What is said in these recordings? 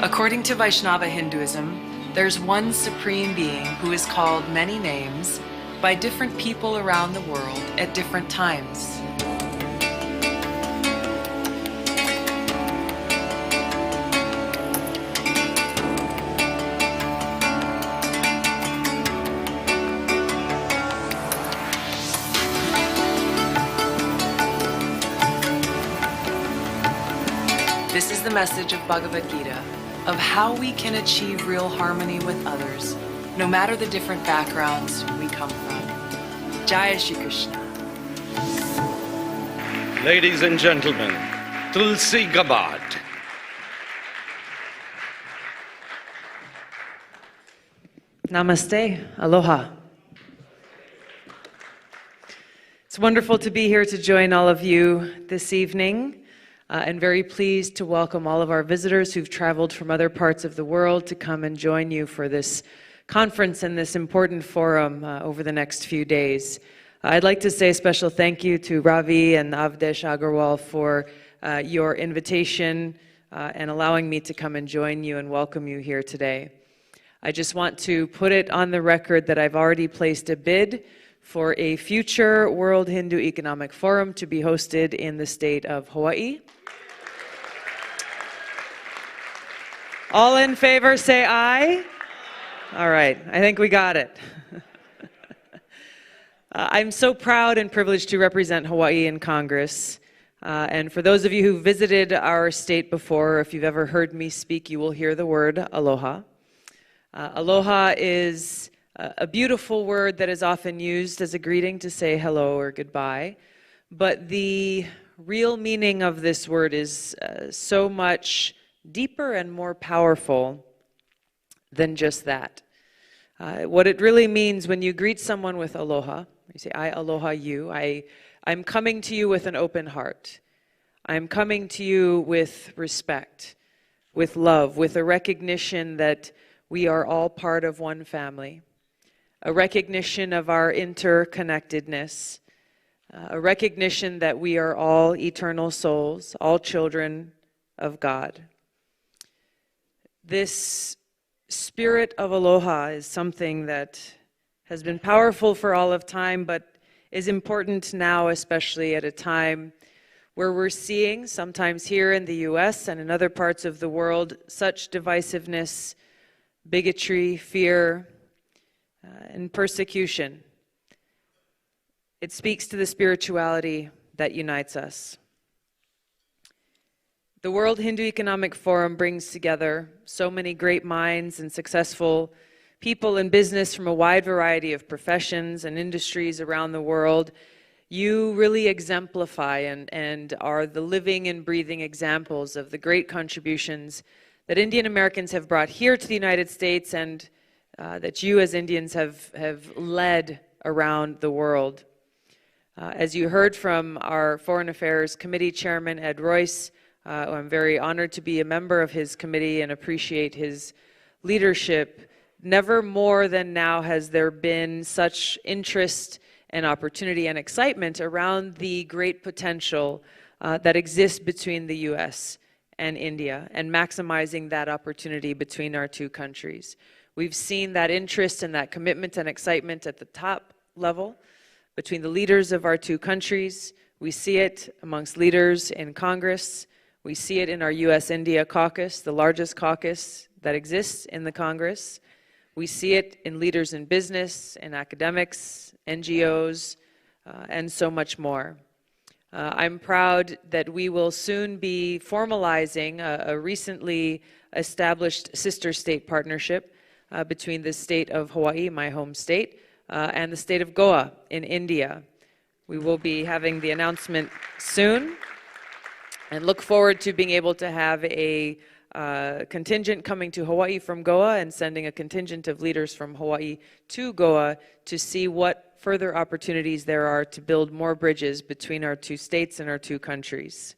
According to Vaishnava Hinduism, there's one supreme being who is called many names by different people around the world at different times. This is the message of Bhagavad Gita, of how we can achieve real harmony with others, no matter the different backgrounds we come from. Jai Shri Krishna. Ladies and gentlemen, Tulsi Gabbard. Namaste, aloha. It's wonderful to be here to join all of you this evening. And very pleased to welcome all of our visitors who've traveled from other parts of the world to come and join you for this conference and this important forum over the next few days. I'd like to say a special thank you to Ravi and Avdesh Agarwal for your invitation and allowing me to come and join you and welcome you here today. I just want to put it on the record that I've already placed a bid for a future World Hindu Economic Forum to be hosted in the state of Hawaii. All in favor, say aye. All right, I think we got it. I'm so proud and privileged to represent Hawaii in Congress. And for those of you who visited our state before, or if you've ever heard me speak, you will hear the word aloha. Aloha is a beautiful word that is often used as a greeting to say hello or goodbye. But the real meaning of this word is so much deeper and more powerful than just that. What it really means when you greet someone with aloha, you say, I aloha you, I'm coming to you with an open heart. I'm coming to you with respect, with love, with a recognition that we are all part of one family, a recognition of our interconnectedness, a recognition that we are all eternal souls, all children of God. This spirit of aloha is something that has been powerful for all of time, but is important now, especially at a time where we're seeing, sometimes here in the US and in other parts of the world, such divisiveness, bigotry, fear, and persecution. It speaks to the spirituality that unites us. The World Hindu Economic Forum brings together so many great minds and successful people in business from a wide variety of professions and industries around the world. You really exemplify and are the living and breathing examples of the great contributions that Indian Americans have brought here to the United States and that you as Indians have led around the world. As you heard from our Foreign Affairs Committee Chairman, Ed Royce, I'm very honored to be a member of his committee and appreciate his leadership. Never more than now has there been such interest and opportunity and excitement around the great potential that exists between the U.S. and India and maximizing that opportunity between our two countries. We've seen that interest and that commitment and excitement at the top level between the leaders of our two countries. We see it amongst leaders in Congress. We see it in our U.S.-India caucus, the largest caucus that exists in the Congress. We see it in leaders in business, in academics, NGOs, and so much more. I'm proud that we will soon be formalizing a recently established sister state partnership between the state of Hawaii, my home state, and the state of Goa in India. We will be having the announcement soon and look forward to being able to have a contingent coming to Hawaii from Goa and sending a contingent of leaders from Hawaii to Goa to see what further opportunities there are to build more bridges between our two states and our two countries.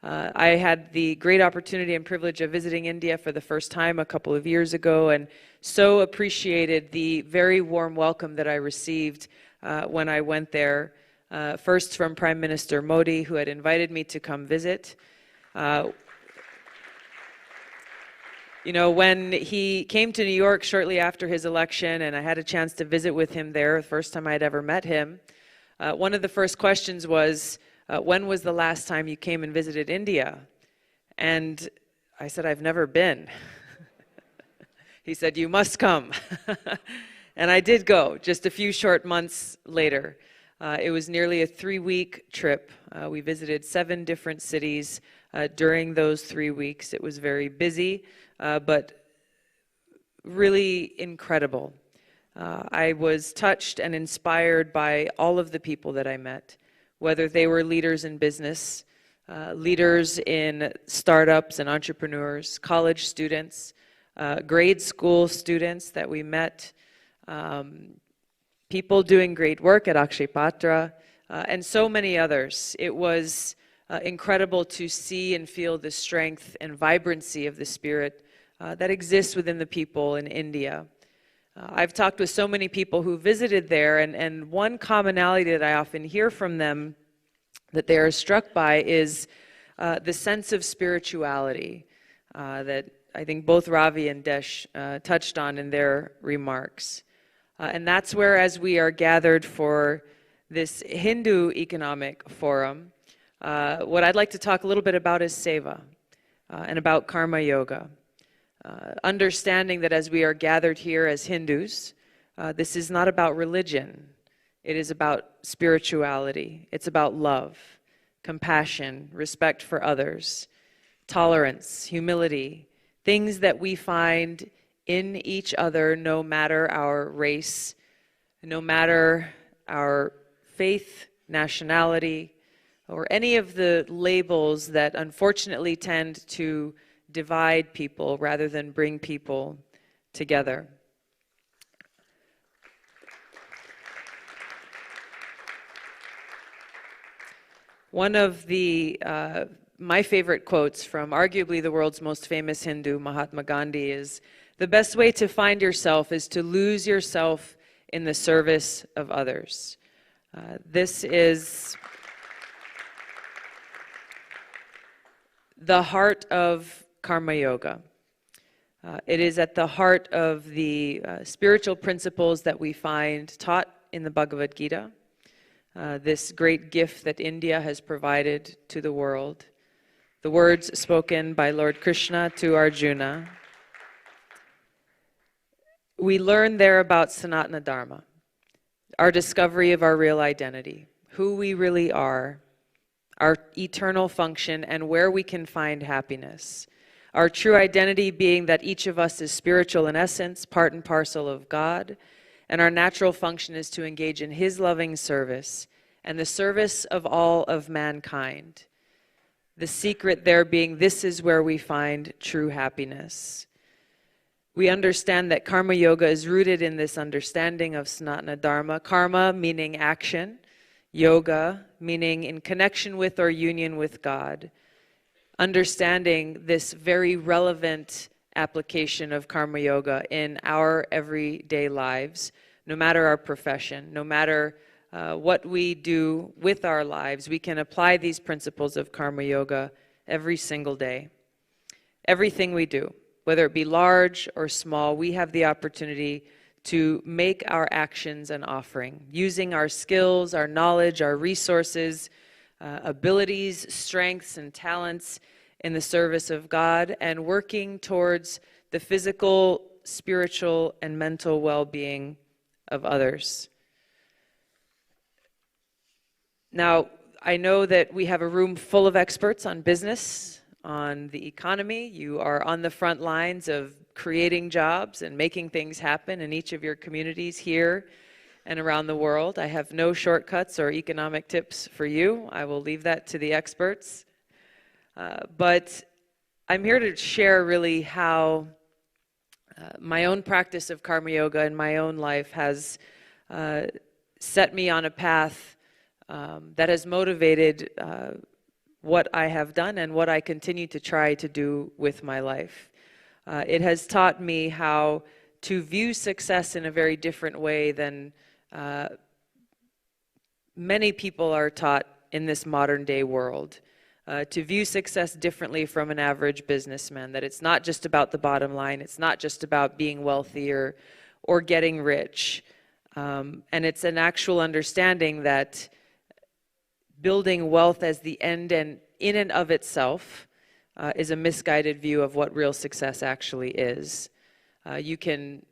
I had the great opportunity and privilege of visiting India for the first time a couple of years ago and so appreciated the very warm welcome that I received when I went there. First from Prime Minister Modi, who had invited me to come visit. You know, when he came to New York shortly after his election, and I had a chance to visit with him there, the first time I'd ever met him, one of the first questions was, when was the last time you came and visited India? And I said, I've never been. He said, you must come. And I did go just a few short months later. It was nearly a 3-week trip. We visited 7 different cities during those 3 weeks. It was very busy, but really incredible. I was touched and inspired by all of the people that I met, whether they were leaders in business, leaders in startups and entrepreneurs, college students, grade school students that we met, people doing great work at Akshay Patra, and so many others. It was incredible to see and feel the strength and vibrancy of the spirit that exists within the people in India. I've talked with so many people who visited there, and one commonality that I often hear from them that they are struck by is the sense of spirituality that I think both Ravi and Desh touched on in their remarks. And that's where, as we are gathered for this Hindu Economic Forum, what I'd like to talk a little bit about is seva and about karma yoga. Understanding that as we are gathered here as Hindus, this is not about religion. It is about spirituality. It's about love, compassion, respect for others, tolerance, humility, things that we find in each other no matter our race, no matter our faith, nationality, or any of the labels that unfortunately tend to divide people rather than bring people together. One of the my favorite quotes from arguably the world's most famous Hindu, Mahatma Gandhi, is, "The best way to find yourself is to lose yourself in the service of others." This is the heart of karma yoga. It is at the heart of the spiritual principles that we find taught in the Bhagavad Gita, this great gift that India has provided to the world. The words spoken by Lord Krishna to Arjuna. We learn there about Sanatana Dharma, our discovery of our real identity, who we really are, our eternal function, and where we can find happiness. Our true identity being that each of us is spiritual in essence, part and parcel of God, and our natural function is to engage in His loving service and the service of all of mankind. The secret there being, this is where we find true happiness. We understand that karma yoga is rooted in this understanding of Sanatana Dharma. Karma meaning action, yoga meaning in connection with or union with God. Understanding this very relevant application of karma yoga in our everyday lives, no matter our profession, no matter what we do with our lives, we can apply these principles of karma yoga every single day. Everything we do, whether it be large or small, we have the opportunity to make our actions an offering, using our skills, our knowledge, our resources, abilities, strengths, and talents in the service of God, and working towards the physical, spiritual, and mental well-being of others. Now, I know that we have a room full of experts on business, on the economy. You are on the front lines of creating jobs and making things happen in each of your communities here and around the world. I have no shortcuts or economic tips for you. I will leave that to the experts. But I'm here to share really how my own practice of karma yoga in my own life has set me on a path that has motivated what I have done and what I continue to try to do with my life. It has taught me how to view success in a very different way than many people are taught in this modern day world. to view success differently from an average businessman, that it's not just about the bottom line, it's not just about being wealthy or getting rich. And it's an actual understanding that building wealth as the end and in and of itself is a misguided view of what real success actually is. You can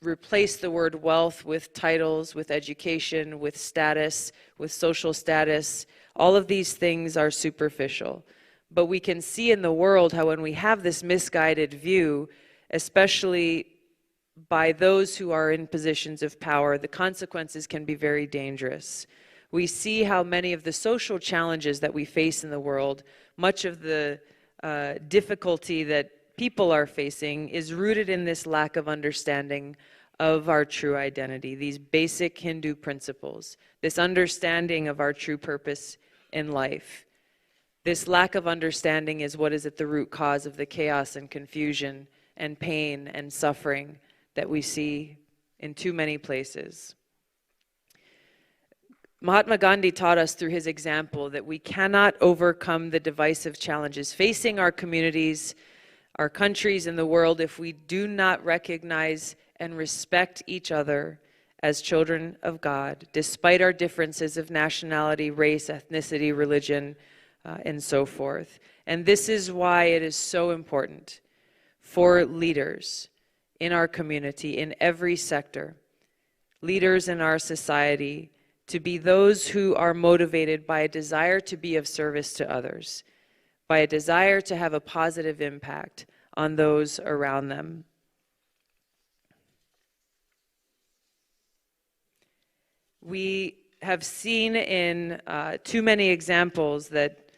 replace the word wealth with titles, with education, with status, with social status. All of these things are superficial. But we can see in the world how when we have this misguided view, especially by those who are in positions of power, the consequences can be very dangerous. We see how many of the social challenges that we face in the world, much of the difficulty that people are facing is rooted in this lack of understanding of our true identity, these basic Hindu principles, this understanding of our true purpose in life. This lack of understanding is what is at the root cause of the chaos and confusion and pain and suffering that we see in too many places. Mahatma Gandhi taught us through his example that we cannot overcome the divisive challenges facing our communities, our countries, and the world if we do not recognize and respect each other as children of God, despite our differences of nationality, race, ethnicity, religion, and so forth. And this is why it is so important for leaders in our community, in every sector, leaders in our society, to be those who are motivated by a desire to be of service to others, by a desire to have a positive impact on those around them. We have seen in too many examples that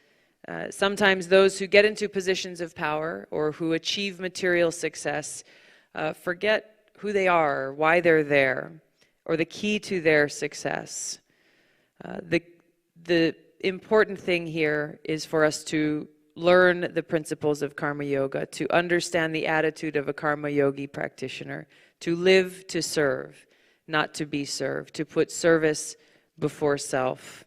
sometimes those who get into positions of power or who achieve material success forget who they are, why they're there, or the key to their success. The important thing here is for us to learn the principles of karma yoga, to understand the attitude of a karma yogi practitioner, to live to serve, not to be served, to put service before self.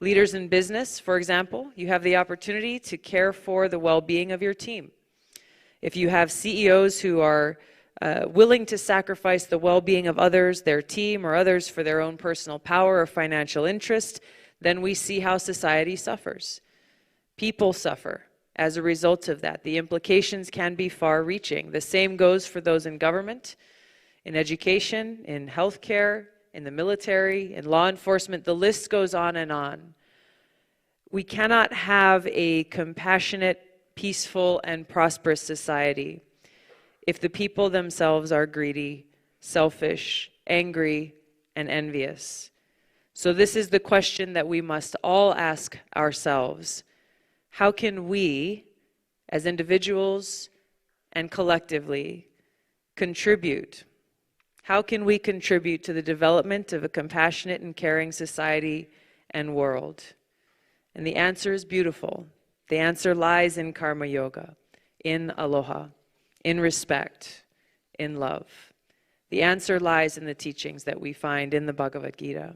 Leaders in business, for example, you have the opportunity to care for the well-being of your team. If you have CEOs who are willing to sacrifice the well-being of others, their team, or others for their own personal power or financial interest, then we see how society suffers. People suffer as a result of that. The implications can be far-reaching. The same goes for those in government, in education, in healthcare, in the military, in law enforcement. The list goes on and on. We cannot have a compassionate, peaceful, and prosperous society if the people themselves are greedy, selfish, angry, and envious. So this is the question that we must all ask ourselves. How can we, as individuals and collectively, contribute? How can we contribute to the development of a compassionate and caring society and world? And the answer is beautiful. The answer lies in karma yoga, in aloha, in respect, in love. The answer lies in the teachings that we find in the Bhagavad Gita.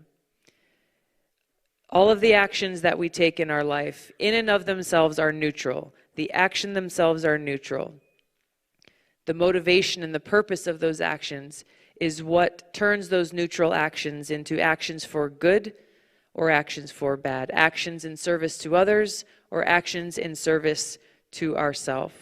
All of the actions that we take in our life, in and of themselves, are neutral. The action themselves are neutral. The motivation and the purpose of those actions is what turns those neutral actions into actions for good or actions for bad, actions in service to others or actions in service to ourselves.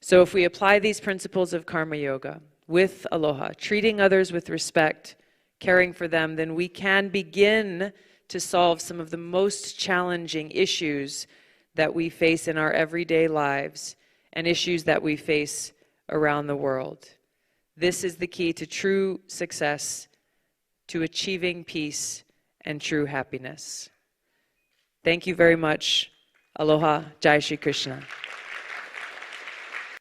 So if we apply these principles of karma yoga with aloha, treating others with respect, caring for them, then we can begin to solve some of the most challenging issues that we face in our everyday lives and issues that we face around the world. This is the key to true success, to achieving peace and true happiness. Thank you very much. Aloha. Jai Shri Krishna.